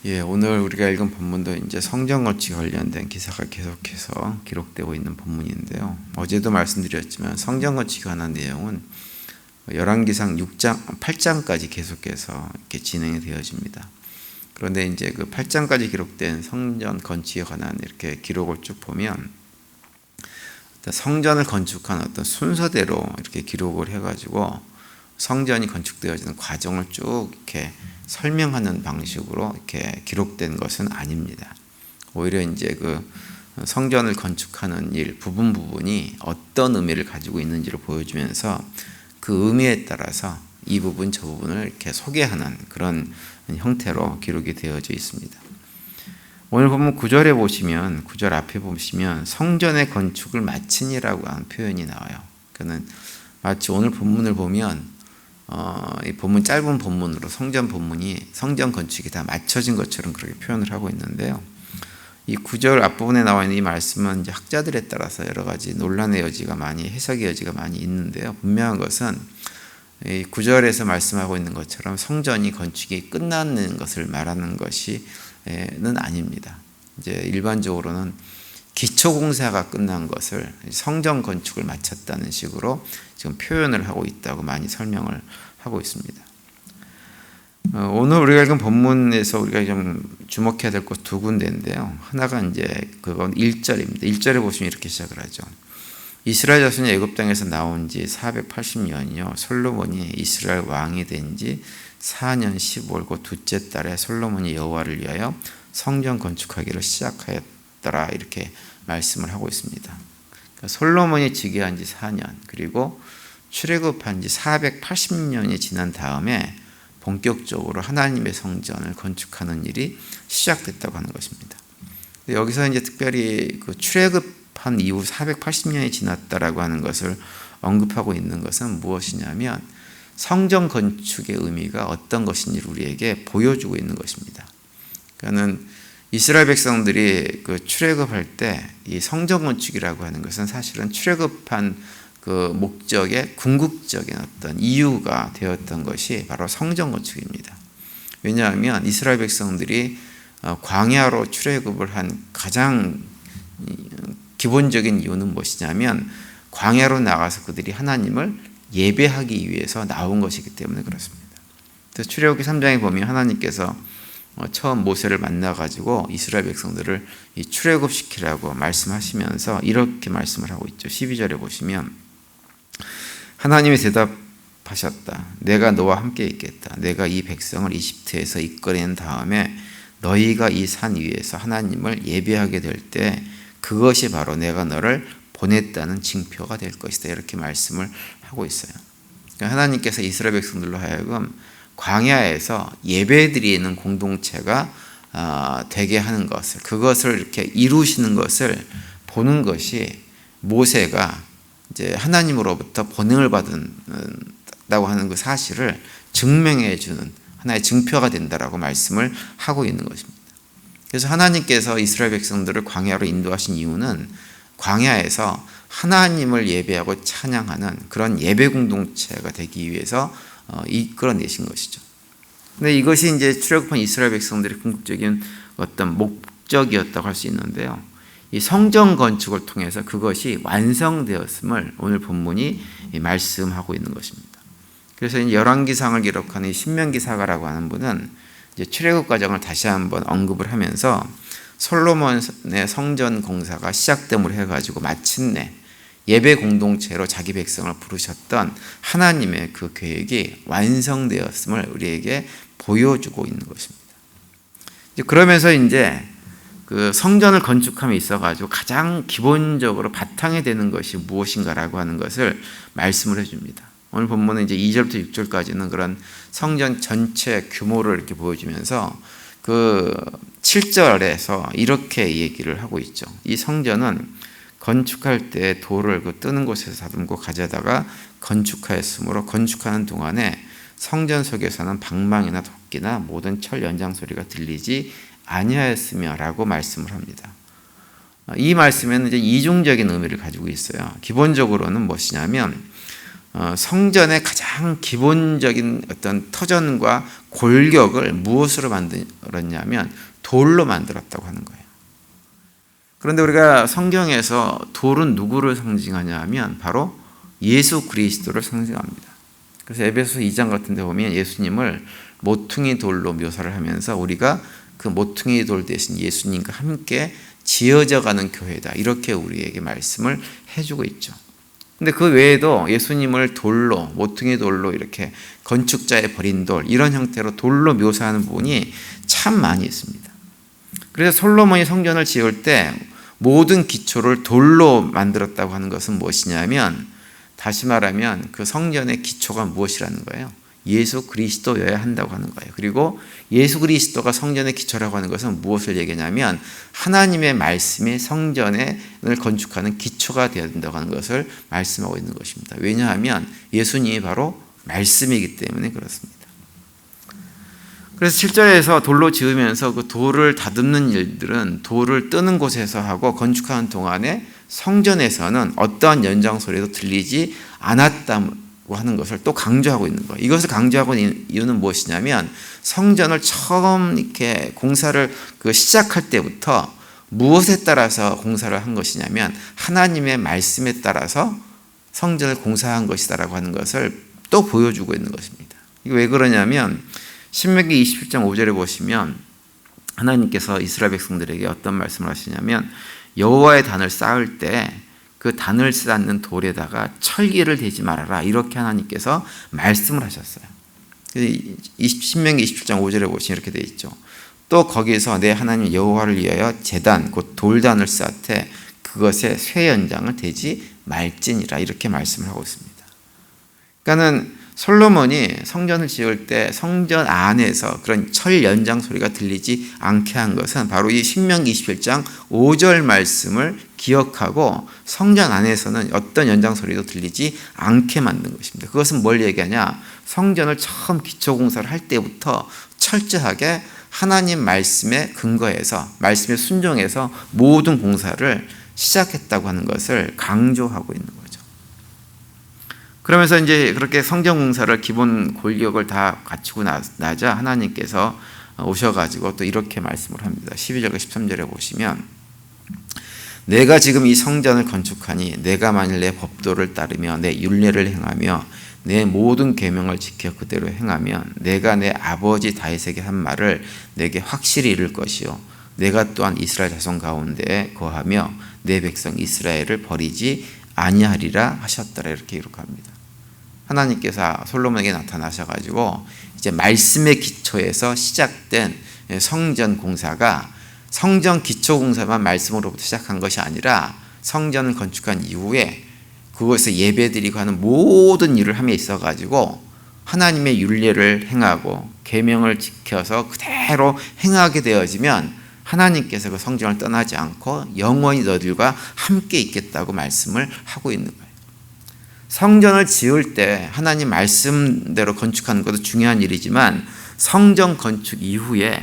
오늘 우리가 읽은 본문도 이제 성전 건축 관련된 기사가 계속해서 기록되고 있는 본문인데요. 어제도 말씀드렸지만 성전 건축에 관한 내용은 열왕기상 6장, 8장까지 계속해서 이렇게 진행이 되어집니다. 그런데 이제 그 8장까지 기록된 성전 건축에 관한 이렇게 기록을 쭉 보면 성전을 건축한 어떤 순서대로 이렇게 기록을 해가지고 성전이 건축되어지는 과정을 쭉 이렇게 설명하는 방식으로 이렇게 기록된 것은 아닙니다. 오히려 이제 그 성전을 건축하는 일 부분이 어떤 의미를 가지고 있는지를 보여주면서 그 의미에 따라서 이 부분 저 부분을 이렇게 소개하는 그런 형태로 기록이 되어져 있습니다. 오늘 보면 9절에 보시면 9절 앞에 보시면 성전의 건축을 마치니라고 하는 표현이 나와요. 그는 마치 오늘 본문을 보면 이 본문 짧은 본문으로 성전 건축이 다 맞춰진 것처럼 그렇게 표현을 하고 있는데요. 이 9절 앞부분에 나와 있는 이 말씀은 이제 학자들에 따라서 여러 가지 논란의 여지가 많이 해석의 여지가 많이 있는데요. 분명한 것은 이 9절에서 말씀하고 있는 것처럼 성전이 건축이 끝나는 것을 말하는 것이는 아닙니다. 이제 일반적으로는 기초 공사가 끝난 것을 성전 건축을 마쳤다는 식으로 지금 표현을 하고 있다고 많이 설명을 하고 있습니다. 오늘 우리가 읽은 본문에서 우리가 좀 주목해야 될 것 두 군데인데요. 하나가 이제 그건 1절입니다. 1절에 보시면 이렇게 시작을 하죠. 이스라엘 자손이 애굽 땅에서 나온 지 480년이요. 솔로몬이 이스라엘 왕이 된 지 4년 15월 곧 둘째 달에 솔로몬이 여호와를 위하여 성전 건축하기를 시작하였더라. 이렇게 말씀을 하고 있습니다. 그러니까 솔로몬이 즉위한 지 4년 그리고 출애굽한 지 480년이 지난 다음에 본격적으로 하나님의 성전을 건축하는 일이 시작됐다고 하는 것입니다. 여기서 이제 특별히 그 출애굽한 이후 480년이 지났다라고 하는 것을 언급하고 있는 것은 무엇이냐면 성전 건축의 의미가 어떤 것인지를 우리에게 보여주고 있는 것입니다. 그러니까는 이스라엘 백성들이 그 출애굽할 때 이 성전 건축이라고 하는 것은 사실은 출애굽한 그 목적의 궁극적인 어떤 이유가 되었던 것이 바로 성전 건축입니다. 왜냐하면 이스라엘 백성들이 광야로 출애굽을 한 가장 기본적인 이유는 무엇이냐면 광야로 나가서 그들이 하나님을 예배하기 위해서 나온 것이기 때문에 그렇습니다. 그래서 출애굽기 3장에 보면 하나님께서 처음 모세를 만나가지고 이스라엘 백성들을 출애굽시키라고 말씀하시면서 이렇게 말씀을 하고 있죠. 12절에 보시면 하나님이 대답하셨다. 내가 너와 함께 있겠다. 내가 이 백성을 이집트에서 이끌어낸 다음에 너희가 이 산 위에서 하나님을 예배하게 될 때 그것이 바로 내가 너를 보냈다는 징표가 될 것이다. 이렇게 말씀을 하고 있어요. 그러니까 하나님께서 이스라엘 백성들로 하여금 광야에서 예배드리는 공동체가 되게 하는 것을 그것을 이렇게 이루시는 것을 보는 것이 모세가 이제 하나님으로부터 번영을 받는다고 하는 그 사실을 증명해 주는 하나의 증표가 된다라고 말씀을 하고 있는 것입니다. 그래서 하나님께서 이스라엘 백성들을 광야로 인도하신 이유는 광야에서 하나님을 예배하고 찬양하는 그런 예배 공동체가 되기 위해서 이끌어내신 것이죠. 근데 이것이 이제 출애굽한 이스라엘 백성들의 궁극적인 어떤 목적이었다고 할 수 있는데요. 이 성전 건축을 통해서 그것이 완성되었음을 오늘 본문이 말씀하고 있는 것입니다. 그래서 열왕기상을 기록하는 이 신명기사가라고 하는 분은 이제 출애굽 과정을 다시 한번 언급을 하면서 솔로몬의 성전 공사가 시작됨으로 해가지고 마침내 예배 공동체로 자기 백성을 부르셨던 하나님의 그 계획이 완성되었음을 우리에게 보여주고 있는 것입니다. 그러면서 이제 그 성전을 건축함에 있어가지고 가장 기본적으로 바탕이 되는 것이 무엇인가라고 하는 것을 말씀을 해줍니다. 오늘 본문은 이제 2절부터 6절까지는 그런 성전 전체 규모를 이렇게 보여주면서 그 7절에서 이렇게 얘기를 하고 있죠. 이 성전은 건축할 때 돌을 그 뜨는 곳에서 다듬고 가져다가 건축하였으므로 건축하는 동안에 성전 속에서는 방망이나 도끼나 모든 철 연장 소리가 들리지 아니하였으며라고 말씀을 합니다. 이 말씀에는 이제 이중적인 의미를 가지고 있어요. 기본적으로는 무엇이냐면 성전의 가장 기본적인 어떤 터전과 골격을 무엇으로 만들었냐면 돌로 만들었다고 하는 거예요. 그런데 우리가 성경에서 돌은 누구를 상징하냐 하면 바로 예수 그리스도를 상징합니다. 그래서 에베소서 2장 같은 데 보면 예수님을 모퉁이 돌로 묘사를 하면서 우리가 그 모퉁이 돌 대신 예수님과 함께 지어져 가는 교회다, 이렇게 우리에게 말씀을 해주고 있죠. 근데 그 외에도 예수님을 돌로, 모퉁이 돌로 이렇게 건축자의 버린 돌, 이런 형태로 돌로 묘사하는 부분이 참 많이 있습니다. 그래서 솔로몬이 성전을 지을 때 모든 기초를 돌로 만들었다고 하는 것은 무엇이냐면, 다시 말하면 그 성전의 기초가 무엇이라는 거예요? 예수 그리스도여야 한다고 하는 거예요. 그리고 예수 그리스도가 성전의 기초라고 하는 것은 무엇을 얘기하냐면 하나님의 말씀이 성전을 건축하는 기초가 되어야 된다고 하는 것을 말씀하고 있는 것입니다. 왜냐하면 예수님이 바로 말씀이기 때문에 그렇습니다. 그래서 7절에서 돌로 지으면서 그 돌을 다듬는 일들은 돌을 뜨는 곳에서 하고 건축하는 동안에 성전에서는 어떠한 연장 소리도 들리지 않았다고 하는 것을 또 강조하고 있는 거예요. 이것을 강조하고 있는 이유는 무엇이냐면 성전을 처음 이렇게 공사를 시작할 때부터 무엇에 따라서 공사를 한 것이냐면 하나님의 말씀에 따라서 성전을 공사한 것이다라고 하는 것을 또 보여주고 있는 것입니다. 이게 왜 그러냐면 신명기 27장 5절에 보시면 하나님께서 이스라엘 백성들에게 어떤 말씀을 하시냐면 여호와의 단을 쌓을 때 그 단을 쌓는 돌에다가 철기를 대지 말아라, 이렇게 하나님께서 말씀을 하셨어요. 신명기 27장 5절에 보시면 이렇게 되어 있죠. 또 거기서 내 하나님 여호와를 위하여 제단 곧 돌단을 쌓되 그것에 쇠 연장을 대지 말지니라, 이렇게 말씀을 하고 있습니다. 그러니까는 솔로몬이 성전을 지을 때 성전 안에서 그런 철 연장 소리가 들리지 않게 한 것은 바로 이 신명기 27장 5절 말씀을 기억하고 성전 안에서는 어떤 연장 소리도 들리지 않게 만든 것입니다. 그것은 뭘 얘기하냐? 성전을 처음 기초 공사를 할 때부터 철저하게 하나님 말씀에 근거해서, 말씀에 순종해서 모든 공사를 시작했다고 하는 것을 강조하고 있는 거죠. 그러면서 이제 그렇게 성전 공사를 기본 골격을 다 갖추고 나자 하나님께서 오셔가지고 또 이렇게 말씀을 합니다. 12절과 13절에 보시면 내가 지금 이 성전을 건축하니 내가 만일 내 법도를 따르며 내 율례를 행하며 내 모든 계명을 지켜 그대로 행하면 내가 내 아버지 다윗에게 한 말을 내게 확실히 이룰 것이요 내가 또한 이스라엘 자손 가운데에 거하며 내 백성 이스라엘을 버리지 아니하리라 하셨더라, 이렇게 기록합니다. 하나님께서 솔로몬에게 나타나셔가지고 이제 말씀의 기초에서 시작된 성전 공사가 성전 기초 공사만 말씀으로부터 시작한 것이 아니라 성전을 건축한 이후에 그곳에서 예배드리고 하는 모든 일을 함에 있어가지고 하나님의 율례를 행하고 계명을 지켜서 그대로 행하게 되어지면 하나님께서 그 성전을 떠나지 않고 영원히 너희들과 함께 있겠다고 말씀을 하고 있는 거예요. 성전을 지을 때 하나님 말씀대로 건축하는 것도 중요한 일이지만 성전 건축 이후에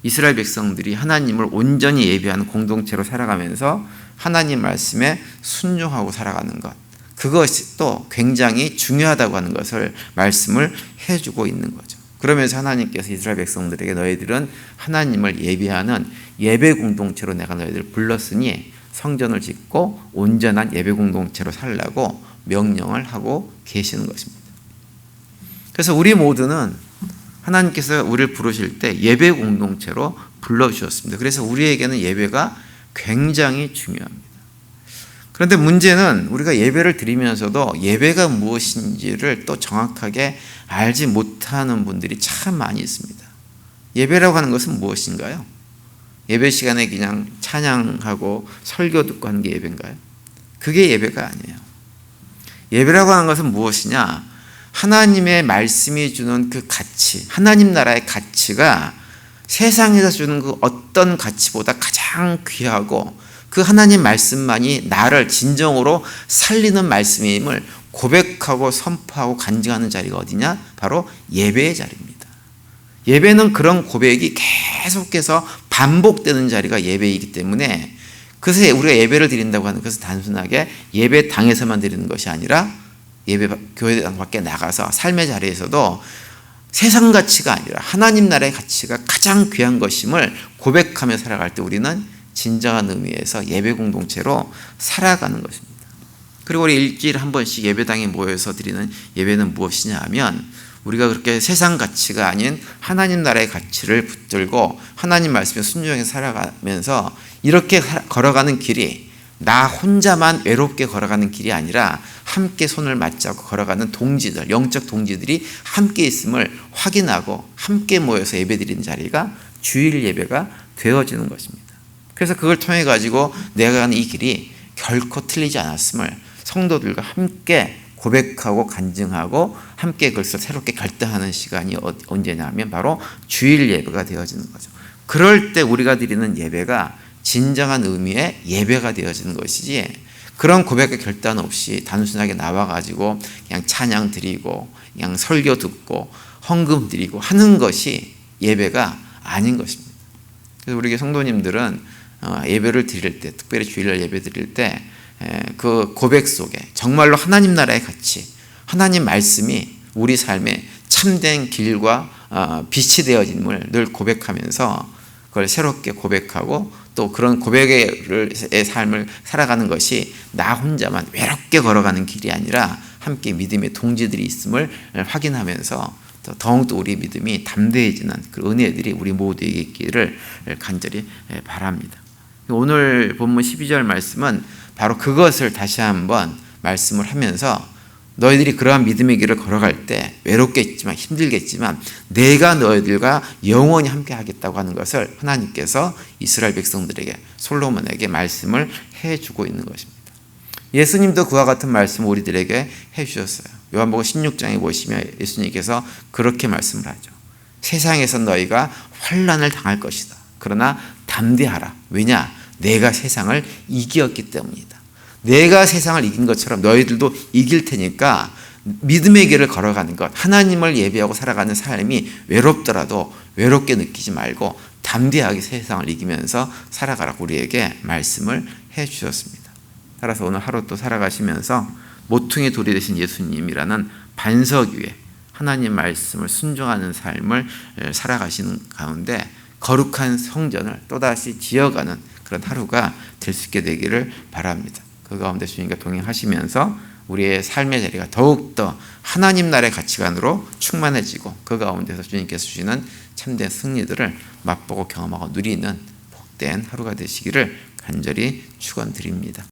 이스라엘 백성들이 하나님을 온전히 예배하는 공동체로 살아가면서 하나님 말씀에 순종하고 살아가는 것, 그것이 또 굉장히 중요하다고 하는 것을 말씀을 해주고 있는 거죠. 그러면서 하나님께서 이스라엘 백성들에게 너희들은 하나님을 예배하는 예배 공동체로 내가 너희들을 불렀으니 성전을 짓고 온전한 예배 공동체로 살라고 명령을 하고 계시는 것입니다. 그래서 우리 모두는 하나님께서 우리를 부르실 때 예배 공동체로 불러주셨습니다. 그래서 우리에게는 예배가 굉장히 중요합니다. 그런데 문제는 우리가 예배를 드리면서도 예배가 무엇인지를 또 정확하게 알지 못하는 분들이 참 많이 있습니다. 예배라고 하는 것은 무엇인가요? 예배 시간에 그냥 찬양하고 설교 듣고 하는 게 예배인가요? 그게 예배가 아니에요. 예배라고 하는 것은 무엇이냐? 하나님의 말씀이 주는 그 가치, 하나님 나라의 가치가 세상에서 주는 그 어떤 가치보다 가장 귀하고 그 하나님 말씀만이 나를 진정으로 살리는 말씀임을 고백하고 선포하고 간증하는 자리가 어디냐? 바로 예배의 자리입니다. 예배는 그런 고백이 계속해서 반복되는 자리가 예배이기 때문에, 그래서 우리가 예배를 드린다고 하는 것은 단순하게 예배당에서만 드리는 것이 아니라 예배 교회 밖에 나가서 삶의 자리에서도 세상 가치가 아니라 하나님 나라의 가치가 가장 귀한 것임을 고백하며 살아갈 때 우리는 진정한 의미에서 예배 공동체로 살아가는 것입니다. 그리고 우리 일주일에 한 번씩 예배당에 모여서 드리는 예배는 무엇이냐 하면 우리가 그렇게 세상 가치가 아닌 하나님 나라의 가치를 붙들고 하나님 말씀에 순종해서 살아가면서 이렇게 걸어가는 길이 나 혼자만 외롭게 걸어가는 길이 아니라 함께 손을 맞잡고 걸어가는 동지들, 영적 동지들이 함께 있음을 확인하고 함께 모여서 예배드리는 자리가 주일 예배가 되어지는 것입니다. 그래서 그걸 통해 가지고 내가 가는 이 길이 결코 틀리지 않았음을 성도들과 함께 고백하고 간증하고 함께 그것을 새롭게 결단하는 시간이 언제냐 하면 바로 주일 예배가 되어지는 거죠. 그럴 때 우리가 드리는 예배가 진정한 의미의 예배가 되어지는 것이지, 그런 고백의 결단 없이 단순하게 나와가지고 그냥 찬양 드리고 그냥 설교 듣고 헌금 드리고 하는 것이 예배가 아닌 것입니다. 그래서 우리 성도님들은 예배를 드릴 때, 특별히 주일날 예배 드릴 때 그 고백 속에 정말로 하나님 나라의 가치, 하나님 말씀이 우리 삶의 참된 길과 빛이 되어짐을 늘 고백하면서 그걸 새롭게 고백하고 또 그런 고백의 삶을 살아가는 것이 나 혼자만 외롭게 걸어가는 길이 아니라 함께 믿음의 동지들이 있음을 확인하면서 더욱더 우리 믿음이 담대해지는 그 은혜들이 우리 모두에게 있기를 간절히 바랍니다. 오늘 본문 12절 말씀은 바로 그것을 다시 한번 말씀을 하면서 너희들이 그러한 믿음의 길을 걸어갈 때 외롭겠지만 힘들겠지만 내가 너희들과 영원히 함께 하겠다고 하는 것을 하나님께서 이스라엘 백성들에게, 솔로몬에게 말씀을 해주고 있는 것입니다. 예수님도 그와 같은 말씀을 우리들에게 해주셨어요. 요한복음 16장에 보시면 예수님께서 그렇게 말씀을 하죠. 세상에서 너희가 환난을 당할 것이다. 그러나 담대하라. 왜냐? 내가 세상을 이겼기 때문이다. 내가 세상을 이긴 것처럼 너희들도 이길 테니까 믿음의 길을 걸어가는 것, 하나님을 예배하고 살아가는 삶이 외롭더라도 외롭게 느끼지 말고 담대하게 세상을 이기면서 살아가라고 우리에게 말씀을 해주셨습니다. 따라서 오늘 하루 또 살아가시면서 모퉁이 돌이 되신 예수님이라는 반석 위에 하나님 말씀을 순종하는 삶을 살아가시는 가운데 거룩한 성전을 또다시 지어가는 그런 하루가 될 수 있게 되기를 바랍니다. 그 가운데 주님과 동행하시면서 우리의 삶의 자리가 더욱더 하나님 나라의 가치관으로 충만해지고 그 가운데서 주님께서 주시는 참된 승리들을 맛보고 경험하고 누리는 복된 하루가 되시기를 간절히 축원드립니다.